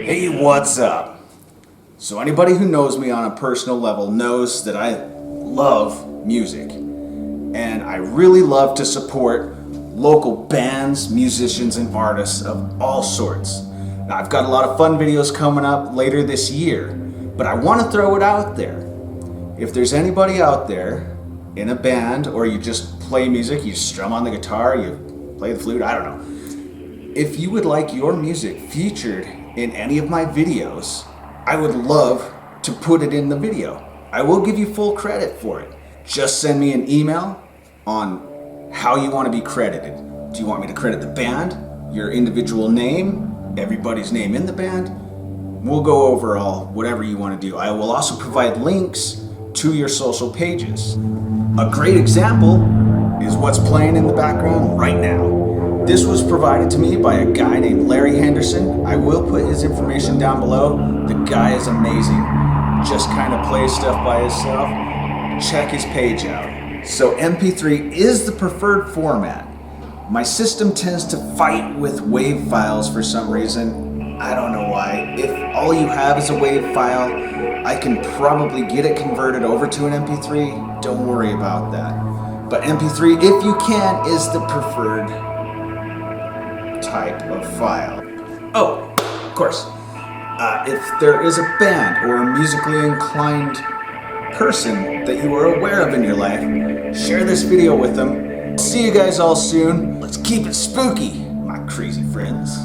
Hey, what's up? So anybody who knows me on a personal level knows that I love music, and I really love to support local bands, musicians, and artists of all sorts. Now, I've got a lot of fun videos coming up later this year, but I want to throw it out there. If there's anybody out there in a band, or you just play music, you strum on the guitar, you play the flute, I don't know. If you would like your music featured in any of my videos, I would love to put it in the video. I will give you full credit for it. Just send me an email on how you want to be credited. Do you want me to credit the band, your individual name, everybody's name in the band? We'll go over all whatever you want to do. I will also provide links to your social pages. A great example is what's playing in the background right now. This was provided to me by a guy named Larry Henderson. I will put his information down below. The guy is amazing. Just kind of plays stuff by himself. Check his page out. So MP3 is the preferred format. My system tends to fight with WAV files for some reason. I don't know why. If all you have is a WAV file, I can probably get it converted over to an MP3. Don't worry about that. But MP3, if you can, is the preferred type of file. Oh, of course. If there is a band or a musically inclined person that you are aware of in your life, share this video with them. See you guys all soon. Let's keep it spooky, my crazy friends.